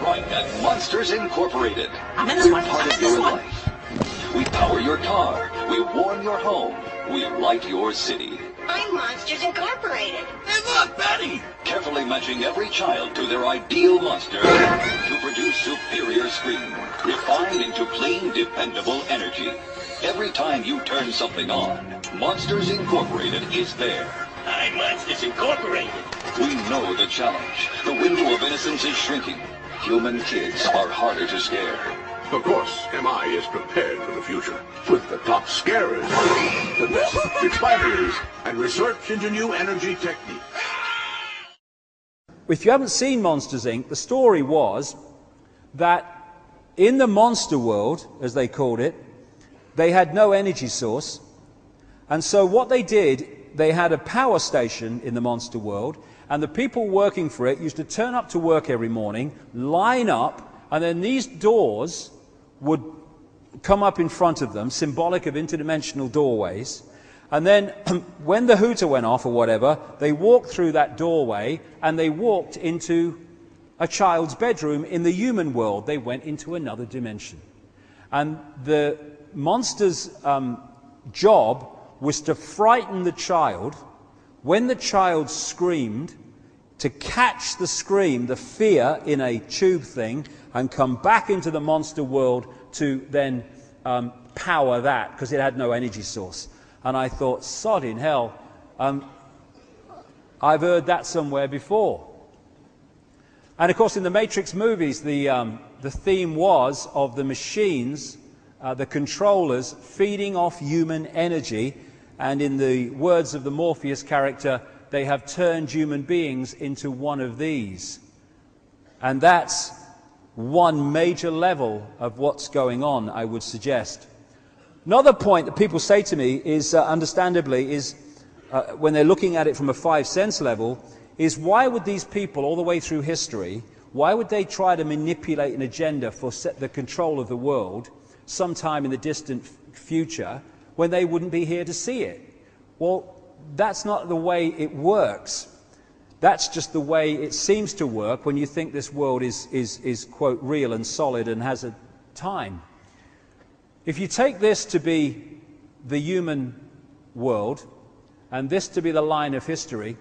right at Monsters Incorporated. I'm in this We're one. part I'm of in this your one. life. We power your car. We warm your home. We light your city. I'm Monsters Incorporated. Hey, look, Betty! Carefully matching every child to their ideal monster to produce superior scream, refined into clean, dependable energy. Every time you turn something on, Monsters Incorporated is there. I'm Monsters Incorporated. We know the challenge. The window of innocence is shrinking. Human kids are harder to scare. Of course, MI is prepared for the future with the top scarers, the best expirators, and research into new energy techniques. If you haven't seen Monsters, Inc., the story was that in the monster world, as they called it, they had no energy source. And so what they did, they had a power station in the monster world, and the people working for it used to turn up to work every morning, line up, and then these doors would come up in front of them, symbolic of interdimensional doorways. And then when the hooter went off or whatever, they walked through that doorway and they walked into a child's bedroom in the human world. They went into another dimension. And the monster's job was to frighten the child. When the child screamed, to catch the scream, the fear, in a tube thing, and come back into the monster world to then power that, because it had no energy source. And I thought, sod in hell, I've heard that somewhere before. And of course in the Matrix movies, the theme was of the machines, the controllers, feeding off human energy. And in the words of the Morpheus character, they have turned human beings into one of these. And that's one major level of what's going on, I would suggest. Another point that people say to me is, understandably, is when they're looking at it from a five-sense level, is why would these people, all the way through history, why would they try to manipulate an agenda for the control of the world sometime in the distant future when they wouldn't be here to see it? Well, that's not the way it works. That's just the way it seems to work when you think this world is quote, real and solid and has a time. If you take this to be the human world, and this to be the line of history,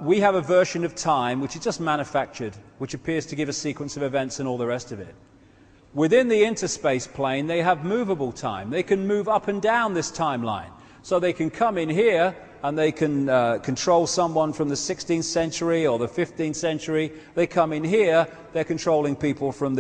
we have a version of time which is just manufactured, which appears to give a sequence of events and all the rest of it. Within the interspace plane, they have movable time. They can move up and down this timeline. So they can come in here and they can control someone from the 16th century or the 15th century. They come in here, they're controlling people from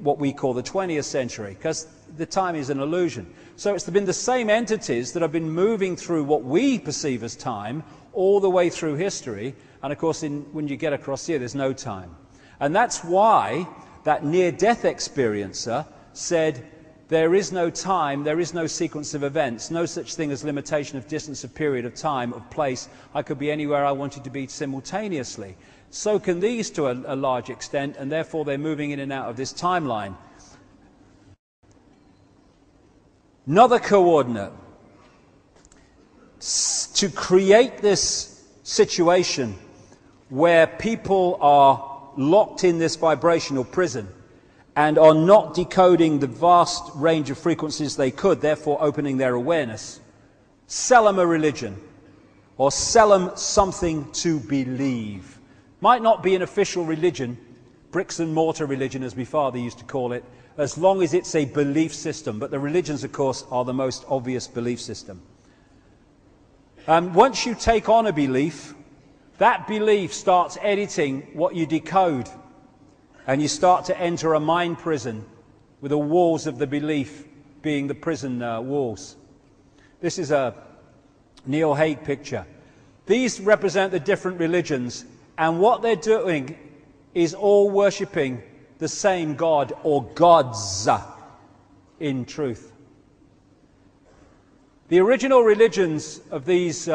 what we call the 20th century, because the time is an illusion. So it's been the same entities that have been moving through what we perceive as time all the way through history. And of course, when you get across here, there's no time. And that's why that near-death experiencer said, there is no time, there is no sequence of events, no such thing as limitation of distance, of period, of time, of place. I could be anywhere I wanted to be simultaneously. So can these to a large extent, and therefore they're moving in and out of this timeline. Another coordinate. To create this situation where people are locked in this vibrational prison and are not decoding the vast range of frequencies they could, therefore opening their awareness, sell them a religion, or sell them something to believe. Might not be an official religion, bricks and mortar religion as my father used to call it, as long as it's a belief system. But the religions, of course, are the most obvious belief system. And once you take on a belief, that belief starts editing what you decode. And you start to enter a mind prison with the walls of the belief being the prison walls. This is a Neil Haig picture. These represent the different religions, and what they're doing is all worshipping the same God or gods in truth. The original religions of these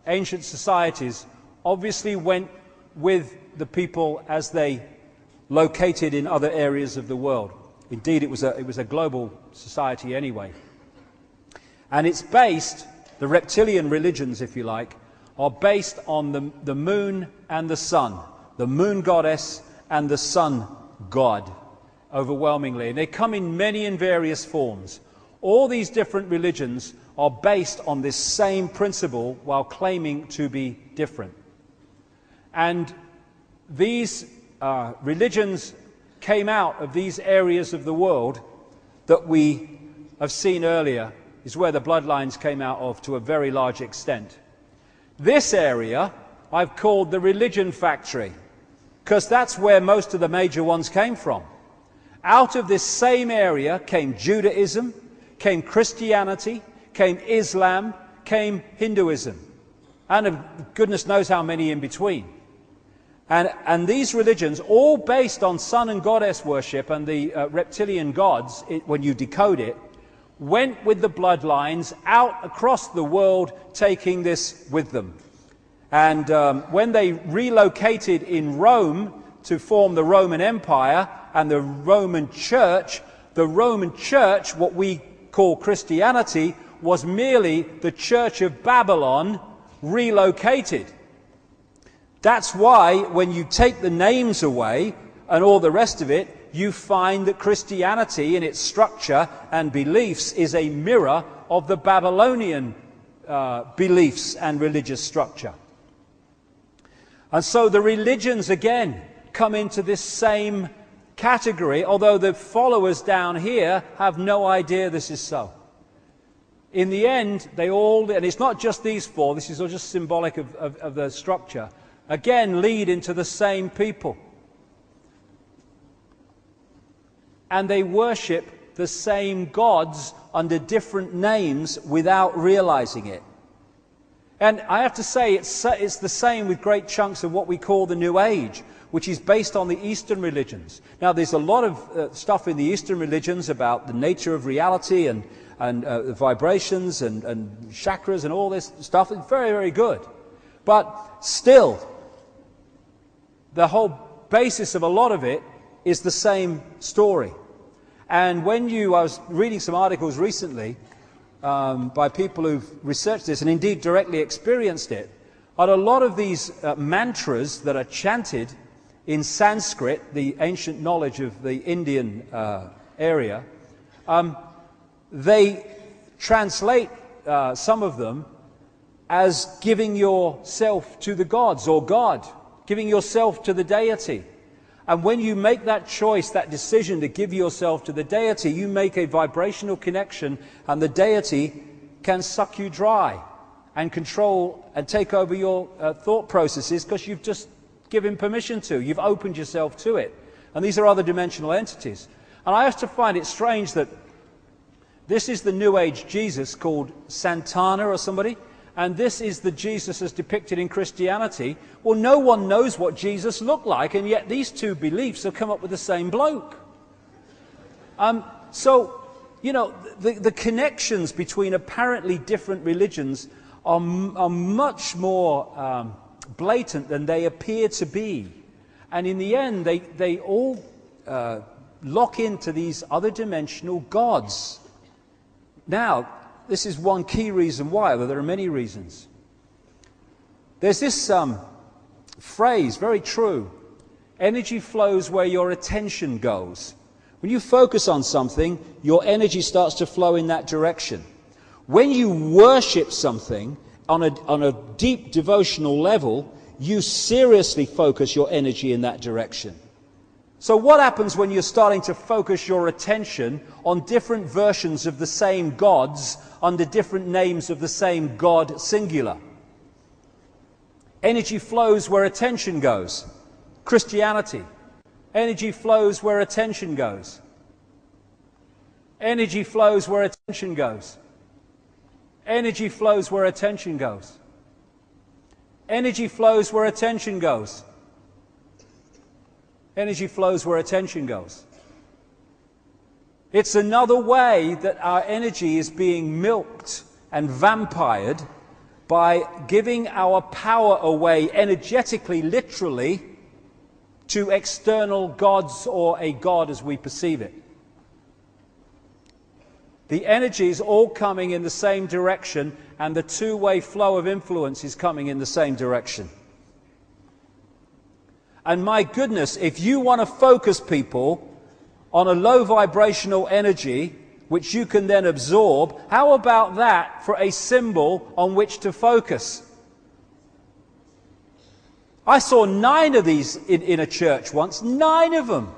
ancient societies obviously went with the people as they located in other areas of the world. Indeed, it was a global society anyway. And it's based, the reptilian religions, if you like, are based on the moon and the sun, the moon goddess and the Son God, overwhelmingly. And they come in many and various forms. All these different religions are based on this same principle while claiming to be different. And these religions came out of these areas of the world that we have seen earlier, is where the bloodlines came out of to a very large extent. This area I've called the religion factory, because that's where most of the major ones came from. Out of this same area came Judaism, came Christianity, came Islam, came Hinduism, and goodness knows how many in between. And these religions, all based on sun and goddess worship and the reptilian gods, when you decode it, went with the bloodlines out across the world, taking this with them. And when they relocated in Rome to form the Roman Empire and the Roman Church, what we call Christianity, was merely the Church of Babylon relocated. That's why when you take the names away and all the rest of it, you find that Christianity in its structure and beliefs is a mirror of the Babylonian beliefs and religious structure. And so the religions again come into this same category, although the followers down here have no idea this is so. In the end, they all, and it's not just these four, this is all just symbolic of the structure, again lead into the same people. And they worship the same gods under different names without realizing it. And I have to say, it's the same with great chunks of what we call the New Age, which is based on the Eastern religions. Now, there's a lot of stuff in the Eastern religions about the nature of reality and vibrations and chakras and all this stuff. It's very, very good. But still, the whole basis of a lot of it is the same story. And I was reading some articles recently by people who've researched this and indeed directly experienced it, and a lot of these mantras that are chanted in Sanskrit, the ancient knowledge of the Indian area, they translate some of them as giving yourself to the gods or God, giving yourself to the deity. And when you make that choice, that decision to give yourself to the deity, you make a vibrational connection, and the deity can suck you dry and control and take over your thought processes because you've just given permission to. You've opened yourself to it. And these are other dimensional entities. And I have to find it strange that this is the New Age Jesus called Santana or somebody, and this is the Jesus as depicted in Christianity. Well, no one knows what Jesus looked like, and yet these two beliefs have come up with the same bloke. So, you know, the connections between apparently different religions are much more blatant than they appear to be. And in the end, they all lock into these other dimensional gods. Now, this is one key reason why, although there are many reasons. There's this phrase, very true: energy flows where your attention goes. When you focus on something, your energy starts to flow in that direction. When you worship something on a deep devotional level, you seriously focus your energy in that direction. So what happens when you're starting to focus your attention on different versions of the same gods under different names of the same God singular? Energy flows where attention goes. Christianity. Energy flows where attention goes. Energy flows where attention goes. Energy flows where attention goes. Energy flows where attention goes. Energy flows where attention goes. It's another way that our energy is being milked and vampired by giving our power away energetically, literally, to external gods or a god as we perceive it. The energy is all coming in the same direction, and the two-way flow of influence is coming in the same direction. And my goodness, if you want to focus people on a low vibrational energy, which you can then absorb, how about that for a symbol on which to focus? I saw 9 of these in a church once, 9 of them.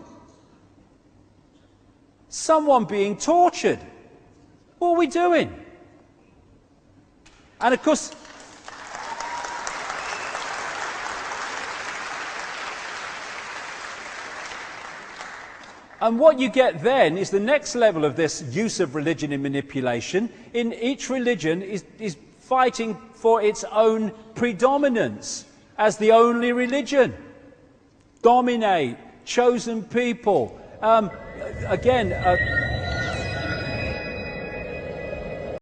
Someone being tortured. What are we doing? And of course, and what you get then is the next level of this use of religion in manipulation. In each religion is fighting for its own predominance as the only religion. Dominate, chosen people. Again,